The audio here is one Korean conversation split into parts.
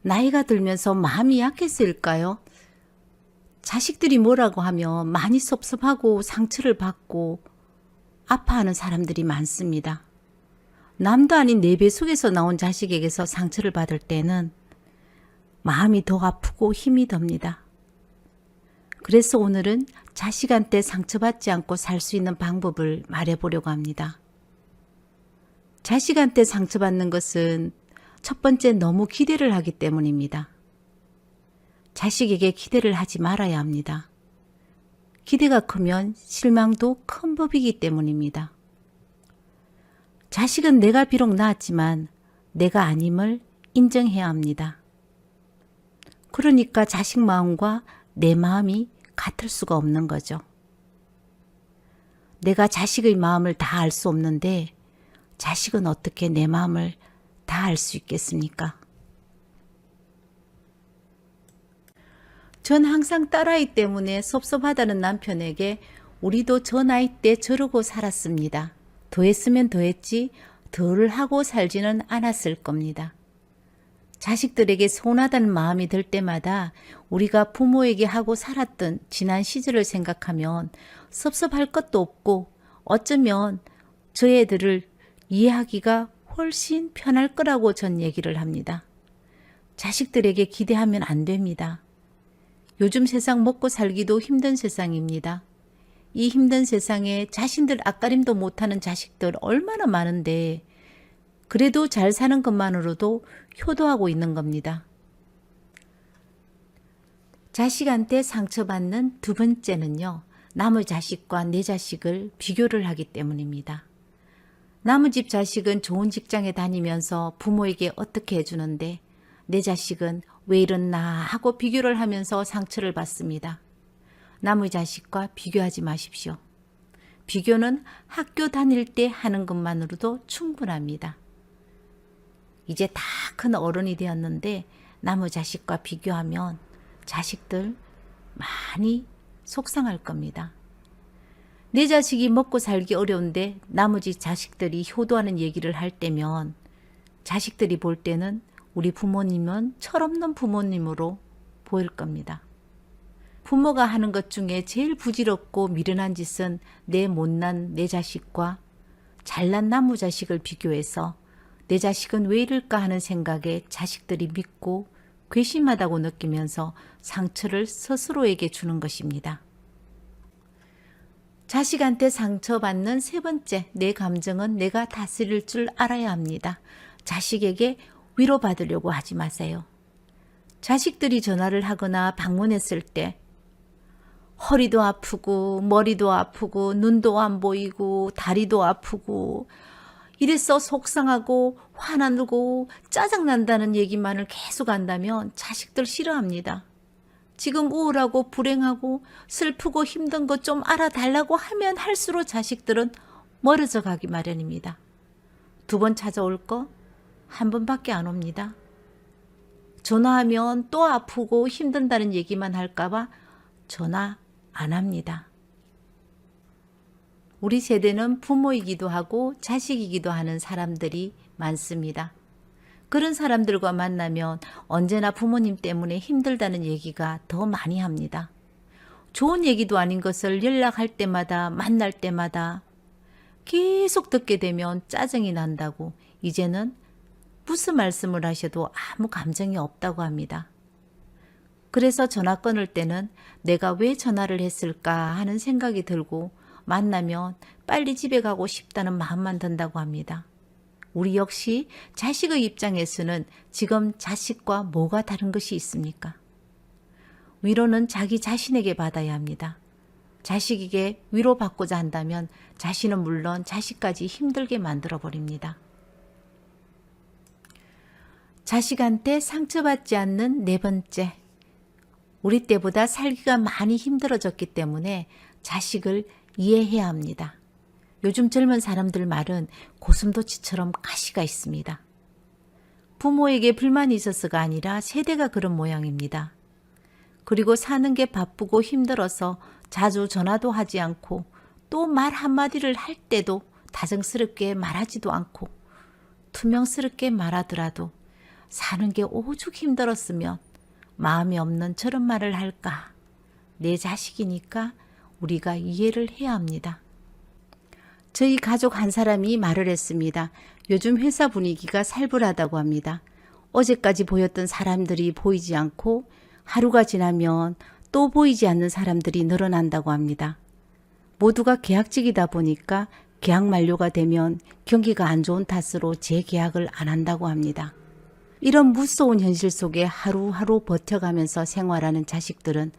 나이가 들면서 마음이 약해서일까요? 자식들이 뭐라고 하면 많이 섭섭하고 상처를 받고 아파하는 사람들이 많습니다. 남도 아닌 내 배 속에서 나온 자식에게서 상처를 받을 때는 마음이 더 아프고 힘이 듭니다. 그래서 오늘은 자식한테 상처받지 않고 살 수 있는 방법을 말해보려고 합니다. 자식한테 상처받는 것은 첫 번째 너무 기대를 하기 때문입니다. 자식에게 기대를 하지 말아야 합니다. 기대가 크면 실망도 큰 법이기 때문입니다. 자식은 내가 비록 낳았지만 내가 아님을 인정해야 합니다. 그러니까 자식 마음과 내 마음이 같을 수가 없는 거죠. 내가 자식의 마음을 다 알 수 없는데 자식은 어떻게 내 마음을 다 알 수 있겠습니까? 전 항상 딸아이 때문에 섭섭하다는 남편에게 우리도 저 나이 때 저러고 살았습니다. 더 했으면 더 했지 덜 하고 살지는 않았을 겁니다. 자식들에게 서운하다는 마음이 들 때마다 우리가 부모에게 하고 살았던 지난 시절을 생각하면 섭섭할 것도 없고 어쩌면 저 애들을 이해하기가 훨씬 편할 거라고 전 얘기를 합니다. 자식들에게 기대하면 안 됩니다. 요즘 세상 먹고 살기도 힘든 세상입니다. 이 힘든 세상에 자신들 앞가림도 못하는 자식들 얼마나 많은데 그래도 잘 사는 것만으로도 효도하고 있는 겁니다. 자식한테 상처받는 두 번째는요. 남의 자식과 내 자식을 비교를 하기 때문입니다. 남의 집 자식은 좋은 직장에 다니면서 부모에게 어떻게 해주는데 내 자식은 왜 이렇나 하고 비교를 하면서 상처를 받습니다. 남의 자식과 비교하지 마십시오. 비교는 학교 다닐 때 하는 것만으로도 충분합니다. 이제 다 큰 어른이 되었는데 남의 자식과 비교하면 자식들 많이 속상할 겁니다. 내 자식이 먹고 살기 어려운데 나머지 자식들이 효도하는 얘기를 할 때면 자식들이 볼 때는 우리 부모님은 철없는 부모님으로 보일 겁니다. 부모가 하는 것 중에 제일 부질없고 미련한 짓은 내 못난 내 자식과 잘난 나무 자식을 비교해서 내 자식은 왜 이럴까 하는 생각에 자식들이 믿고 괘씸하다고 느끼면서 상처를 스스로에게 주는 것입니다. 자식한테 상처받는 세 번째, 내 감정은 내가 다스릴 줄 알아야 합니다. 자식에게 위로받으려고 하지 마세요. 자식들이 전화를 하거나 방문했을 때 허리도 아프고 머리도 아프고 눈도 안 보이고 다리도 아프고 이래서 속상하고 화나고 짜증난다는 얘기만을 계속 한다면 자식들 싫어합니다. 지금 우울하고 불행하고 슬프고 힘든 것 좀 알아달라고 하면 할수록 자식들은 멀어져 가기 마련입니다. 두 번 찾아올 거 한 번밖에 안 옵니다. 전화하면 또 아프고 힘든다는 얘기만 할까봐 전화 안 합니다. 우리 세대는 부모이기도 하고 자식이기도 하는 사람들이 많습니다. 그런 사람들과 만나면 언제나 부모님 때문에 힘들다는 얘기가 더 많이 합니다. 좋은 얘기도 아닌 것을 연락할 때마다 만날 때마다 계속 듣게 되면 짜증이 난다고 이제는 무슨 말씀을 하셔도 아무 감정이 없다고 합니다. 그래서 전화 끊을 때는 내가 왜 전화를 했을까 하는 생각이 들고 만나면 빨리 집에 가고 싶다는 마음만 든다고 합니다. 우리 역시 자식의 입장에서는 지금 자식과 뭐가 다른 것이 있습니까? 위로는 자기 자신에게 받아야 합니다. 자식에게 위로받고자 한다면 자신은 물론 자식까지 힘들게 만들어버립니다. 자식한테 상처받지 않는 네 번째, 우리 때보다 살기가 많이 힘들어졌기 때문에 자식을 이해해야 합니다. 요즘 젊은 사람들 말은 고슴도치처럼 가시가 있습니다. 부모에게 불만이 있어서가 아니라 세대가 그런 모양입니다. 그리고 사는 게 바쁘고 힘들어서 자주 전화도 하지 않고 또 말 한마디를 할 때도 다정스럽게 말하지도 않고 투명스럽게 말하더라도 사는 게 오죽 힘들었으면 마음이 없는 저런 말을 할까. 내 자식이니까 우리가 이해를 해야 합니다. 저희 가족 한 사람이 말을 했습니다. 요즘 회사 분위기가 살벌하다고 합니다. 어제까지 보였던 사람들이 보이지 않고 하루가 지나면 또 보이지 않는 사람들이 늘어난다고 합니다. 모두가 계약직이다 보니까 계약 만료가 되면 경기가 안 좋은 탓으로 재계약을 안 한다고 합니다. 이런 무서운 현실 속에 하루하루 버텨가면서 생활하는 자식들은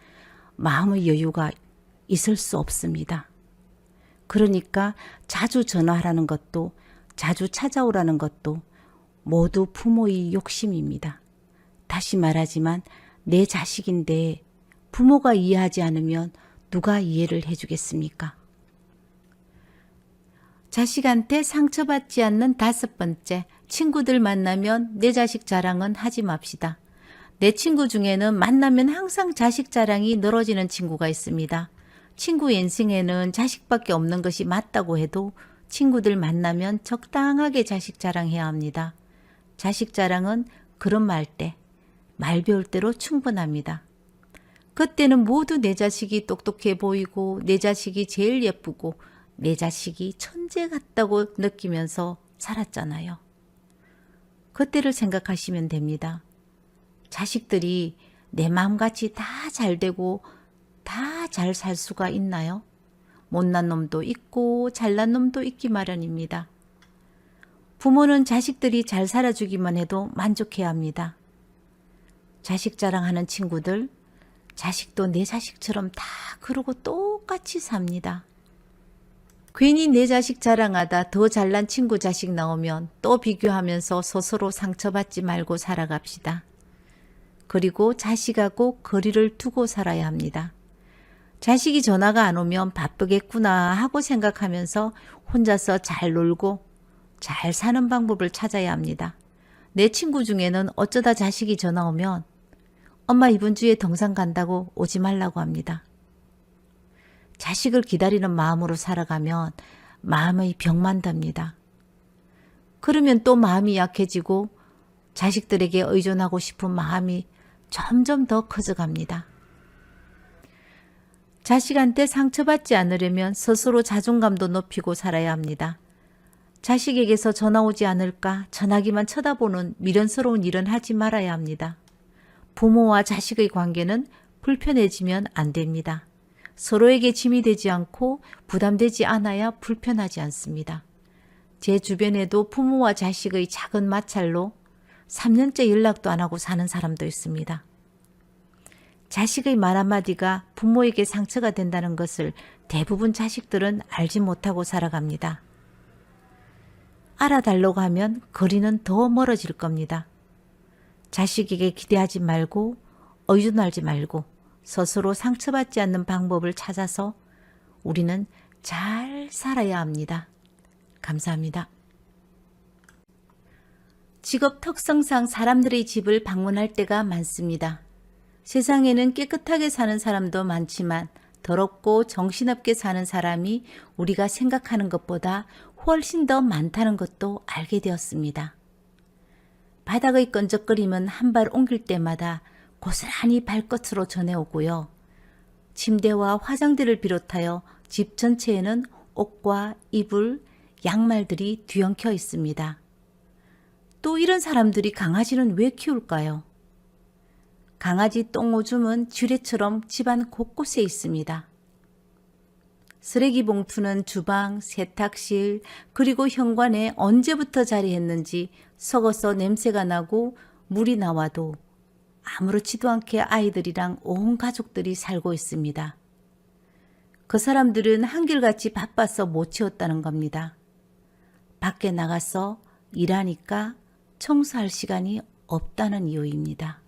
마음의 여유가 있을 수 없습니다. 그러니까 자주 전화하라는 것도 자주 찾아오라는 것도 모두 부모의 욕심입니다. 다시 말하지만 내 자식인데 부모가 이해하지 않으면 누가 이해를 해주겠습니까? 자식한테 상처받지 않는 5번째, 친구들 만나면 내 자식 자랑은 하지 맙시다. 내 친구 중에는 만나면 항상 자식 자랑이 늘어지는 친구가 있습니다. 친구 인생에는 자식밖에 없는 것이 맞다고 해도 친구들 만나면 적당하게 자식 자랑해야 합니다. 자식 자랑은 그런 말 때, 말 배울 대로 충분합니다. 그때는 모두 내 자식이 똑똑해 보이고 내 자식이 제일 예쁘고 내 자식이 천재 같다고 느끼면서 살았잖아요. 그때를 생각하시면 됩니다. 자식들이 내 마음같이 다 잘되고 다 잘 살 수가 있나요? 못난 놈도 있고 잘난 놈도 있기 마련입니다. 부모는 자식들이 잘 살아주기만 해도 만족해야 합니다. 자식 자랑하는 친구들, 자식도 내 자식처럼 다 그러고 똑같이 삽니다. 괜히 내 자식 자랑하다 더 잘난 친구 자식 나오면 또 비교하면서 스스로 상처받지 말고 살아갑시다. 그리고 자식하고 거리를 두고 살아야 합니다. 자식이 전화가 안 오면 바쁘겠구나 하고 생각하면서 혼자서 잘 놀고 잘 사는 방법을 찾아야 합니다. 내 친구 중에는 어쩌다 자식이 전화 오면 엄마 이번 주에 등산 간다고 오지 말라고 합니다. 자식을 기다리는 마음으로 살아가면 마음의 병만 답니다. 그러면 또 마음이 약해지고 자식들에게 의존하고 싶은 마음이 점점 더 커져갑니다. 자식한테 상처받지 않으려면 스스로 자존감도 높이고 살아야 합니다. 자식에게서 전화 오지 않을까 전화기만 쳐다보는 미련스러운 일은 하지 말아야 합니다. 부모와 자식의 관계는 불편해지면 안 됩니다. 서로에게 짐이 되지 않고 부담되지 않아야 불편하지 않습니다. 제 주변에도 부모와 자식의 작은 마찰로 3년째 연락도 안 하고 사는 사람도 있습니다. 자식의 말 한마디가 부모에게 상처가 된다는 것을 대부분 자식들은 알지 못하고 살아갑니다. 알아달라고 하면 거리는 더 멀어질 겁니다. 자식에게 기대하지 말고 의존하지 말고 스스로 상처받지 않는 방법을 찾아서 우리는 잘 살아야 합니다. 감사합니다. 직업 특성상 사람들의 집을 방문할 때가 많습니다. 세상에는 깨끗하게 사는 사람도 많지만 더럽고 정신없게 사는 사람이 우리가 생각하는 것보다 훨씬 더 많다는 것도 알게 되었습니다. 바닥의 끈적거림은 한 발 옮길 때마다 고스란히 발끝으로 전해오고요. 침대와 화장대를 비롯하여 집 전체에는 옷과 이불, 양말들이 뒤엉켜 있습니다. 또 이런 사람들이 강아지는 왜 키울까요? 강아지 똥오줌은 쥐레처럼 집안 곳곳에 있습니다. 쓰레기 봉투는 주방, 세탁실, 그리고 현관에 언제부터 자리했는지 썩어서 냄새가 나고 물이 나와도 아무렇지도 않게 아이들이랑 온 가족들이 살고 있습니다. 그 사람들은 한결같이 바빠서 못 치웠다는 겁니다. 밖에 나가서 일하니까 청소할 시간이 없다는 이유입니다.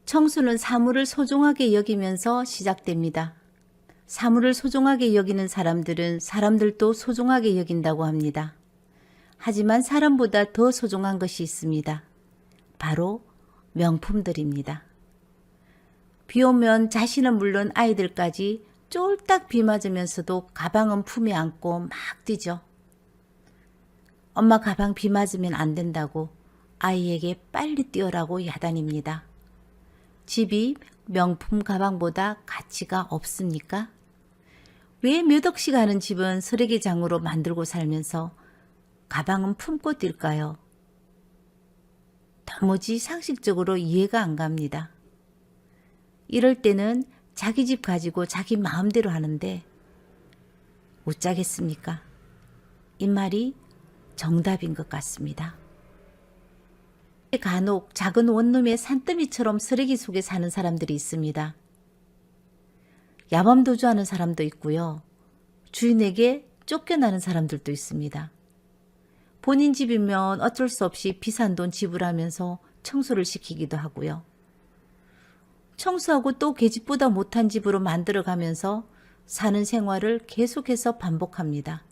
청소는 사물을 소중하게 여기면서 시작됩니다. 사물을 소중하게 여기는 사람들은 사람들도 소중하게 여긴다고 합니다. 하지만 사람보다 더 소중한 것이 있습니다. 바로 명품들입니다. 비 오면 자신은 물론 아이들까지 쫄딱 비 맞으면서도 가방은 품에 안고 막 뛰죠. 엄마 가방 비 맞으면 안 된다고 아이에게 빨리 뛰어라고 야단입니다. 집이 명품 가방보다 가치가 없습니까? 왜 몇 억씩 하는 집은 쓰레기장으로 만들고 살면서 가방은 품고 뛸까요? 도무지 상식적으로 이해가 안 갑니다. 이럴 때는 자기 집 가지고 자기 마음대로 하는데 어쩌겠습니까? 이 말이 정답인 것 같습니다. 간혹 작은 원룸의 산더미처럼 쓰레기 속에 사는 사람들이 있습니다. 야밤도주하는 사람도 있고요. 주인에게 쫓겨나는 사람들도 있습니다. 본인 집이면 어쩔 수 없이 비싼 돈 지불하면서 청소를 시키기도 하고요. 청소하고 또 계집보다 못한 집으로 만들어가면서 사는 생활을 계속해서 반복합니다.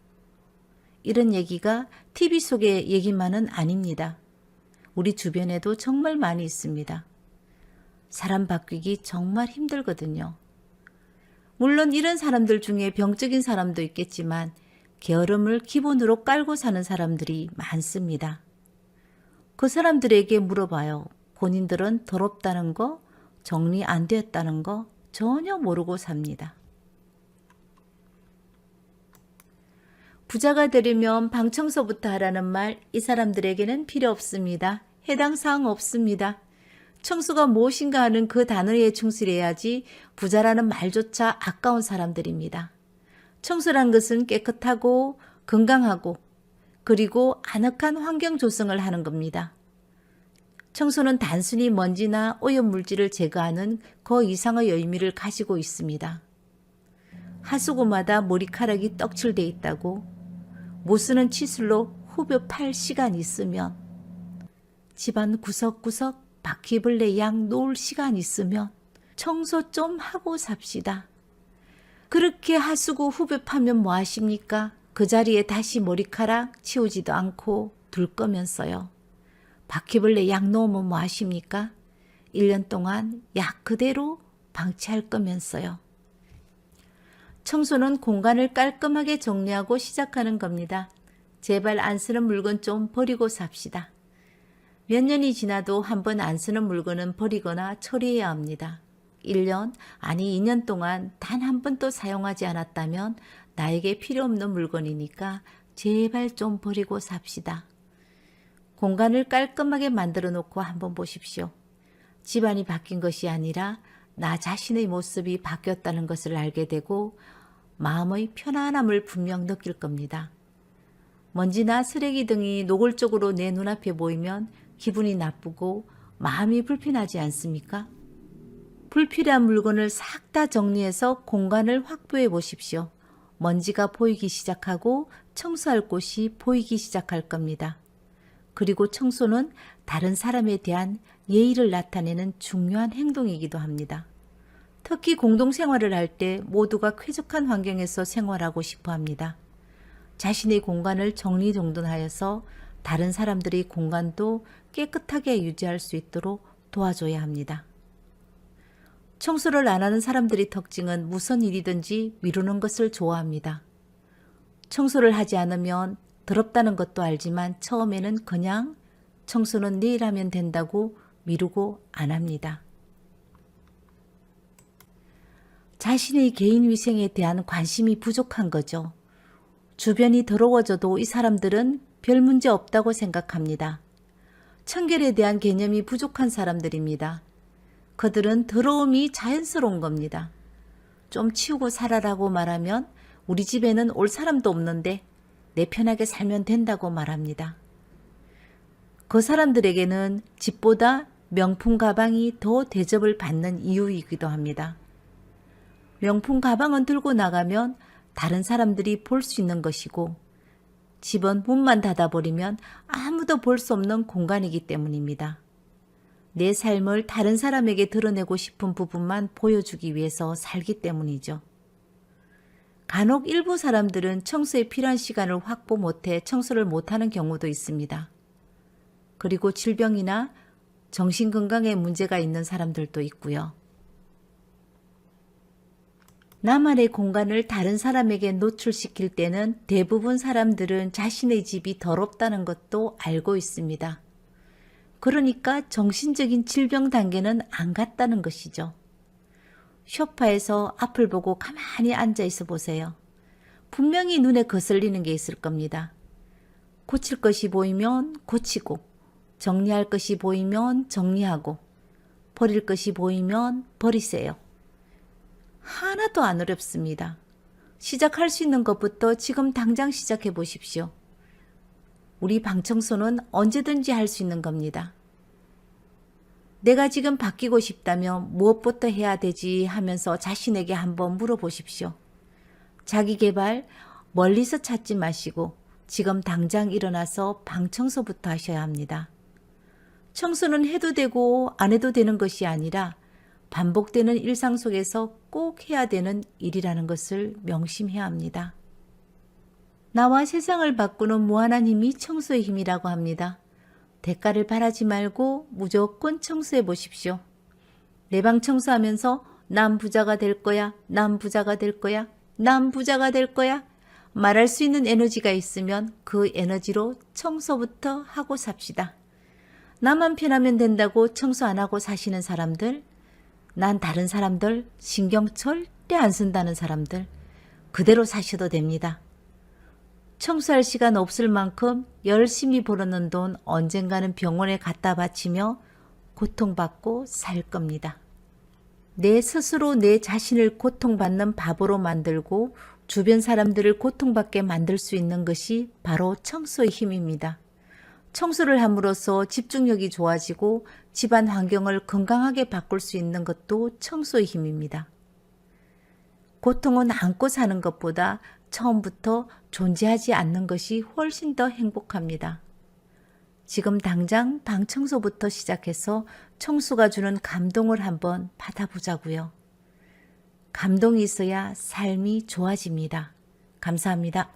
이런 얘기가 TV 속의 얘기만은 아닙니다. 우리 주변에도 정말 많이 있습니다. 사람 바뀌기 정말 힘들거든요. 물론 이런 사람들 중에 병적인 사람도 있겠지만 게으름을 기본으로 깔고 사는 사람들이 많습니다. 그 사람들에게 물어봐요. 본인들은 더럽다는 거, 정리 안 되었다는 거 전혀 모르고 삽니다. 부자가 되려면 방 청소부터 하라는 말, 이 사람들에게는 필요 없습니다. 해당 사항 없습니다. 청소가 무엇인가 하는 그 단어에 충실해야지 부자라는 말조차 아까운 사람들입니다. 청소란 것은 깨끗하고 건강하고 그리고 아늑한 환경 조성을 하는 겁니다. 청소는 단순히 먼지나 오염물질을 제거하는 그 이상의 의미를 가지고 있습니다. 하수구마다 머리카락이 떡칠돼 있다고 못쓰는 치술로 후벼 팔 시간 있으면 집안 구석구석 바퀴벌레 양 놓을 시간 있으면 청소 좀 하고 삽시다. 그렇게 하수구 후벼 파면 뭐 하십니까? 그 자리에 다시 머리카락 치우지도 않고 둘 거면서요. 바퀴벌레 약 놓으면 뭐 하십니까? 1년 동안 약 그대로 방치할 거면서요. 청소는 공간을 깔끔하게 정리하고 시작하는 겁니다. 제발 안 쓰는 물건 좀 버리고 삽시다. 몇 년이 지나도 한 번 안 쓰는 물건은 버리거나 처리해야 합니다. 1년, 아니 2년 동안 단 한 번도 사용하지 않았다면 나에게 필요 없는 물건이니까 제발 좀 버리고 삽시다. 공간을 깔끔하게 만들어 놓고 한번 보십시오. 집안이 바뀐 것이 아니라 나 자신의 모습이 바뀌었다는 것을 알게 되고 마음의 편안함을 분명 느낄 겁니다. 먼지나 쓰레기 등이 노골적으로 내 눈앞에 보이면 기분이 나쁘고 마음이 불편하지 않습니까? 불필요한 물건을 싹 다 정리해서 공간을 확보해 보십시오. 먼지가 보이기 시작하고 청소할 곳이 보이기 시작할 겁니다. 그리고 청소는 다른 사람에 대한 예의를 나타내는 중요한 행동이기도 합니다. 특히 공동생활을 할 때 모두가 쾌적한 환경에서 생활하고 싶어 합니다. 자신의 공간을 정리정돈하여서 다른 사람들의 공간도 깨끗하게 유지할 수 있도록 도와줘야 합니다. 청소를 안 하는 사람들의 특징은 무슨 일이든지 미루는 것을 좋아합니다. 청소를 하지 않으면 더럽다는 것도 알지만 처음에는 그냥 청소는 내일 하면 된다고 미루고 안 합니다. 자신의 개인 위생에 대한 관심이 부족한 거죠. 주변이 더러워져도 이 사람들은 별 문제 없다고 생각합니다. 청결에 대한 개념이 부족한 사람들입니다. 그들은 더러움이 자연스러운 겁니다. 좀 치우고 살아라고 말하면 우리 집에는 올 사람도 없는데 내 편하게 살면 된다고 말합니다. 그 사람들에게는 집보다 명품 가방이 더 대접을 받는 이유이기도 합니다. 명품 가방은 들고 나가면 다른 사람들이 볼 수 있는 것이고 집은 문만 닫아버리면 아무도 볼 수 없는 공간이기 때문입니다. 내 삶을 다른 사람에게 드러내고 싶은 부분만 보여주기 위해서 살기 때문이죠. 간혹 일부 사람들은 청소에 필요한 시간을 확보 못해 청소를 못하는 경우도 있습니다. 그리고 질병이나 정신건강에 문제가 있는 사람들도 있고요. 나만의 공간을 다른 사람에게 노출시킬 때는 대부분 사람들은 자신의 집이 더럽다는 것도 알고 있습니다. 그러니까 정신적인 질병 단계는 안 갔다는 것이죠. 소파에서 앞을 보고 가만히 앉아 있어 보세요. 분명히 눈에 거슬리는 게 있을 겁니다. 고칠 것이 보이면 고치고, 정리할 것이 보이면 정리하고, 버릴 것이 보이면 버리세요. 하나도 안 어렵습니다. 시작할 수 있는 것부터 지금 당장 시작해 보십시오. 우리 방 청소는 언제든지 할 수 있는 겁니다. 내가 지금 바뀌고 싶다면 무엇부터 해야 되지 하면서 자신에게 한번 물어보십시오. 자기 개발 멀리서 찾지 마시고 지금 당장 일어나서 방 청소부터 하셔야 합니다. 청소는 해도 되고 안 해도 되는 것이 아니라 반복되는 일상 속에서 꼭 해야 되는 일이라는 것을 명심해야 합니다. 나와 세상을 바꾸는 무한한 힘이 청소의 힘이라고 합니다. 대가를 바라지 말고 무조건 청소해 보십시오. 내 방 청소하면서 난 부자가 될 거야, 난 부자가 될 거야, 난 부자가 될 거야 말할 수 있는 에너지가 있으면 그 에너지로 청소부터 하고 삽시다. 나만 편하면 된다고 청소 안 하고 사시는 사람들, 난 다른 사람들 신경 절대 안 쓴다는 사람들 그대로 사셔도 됩니다. 청소할 시간 없을 만큼 열심히 벌어놓은 돈 언젠가는 병원에 갖다 바치며 고통받고 살 겁니다. 내 스스로 내 자신을 고통받는 바보로 만들고 주변 사람들을 고통받게 만들 수 있는 것이 바로 청소의 힘입니다. 청소를 함으로써 집중력이 좋아지고 집안 환경을 건강하게 바꿀 수 있는 것도 청소의 힘입니다. 고통은 안고 사는 것보다 처음부터 존재하지 않는 것이 훨씬 더 행복합니다. 지금 당장 방 청소부터 시작해서 청소가 주는 감동을 한번 받아보자고요. 감동이 있어야 삶이 좋아집니다. 감사합니다.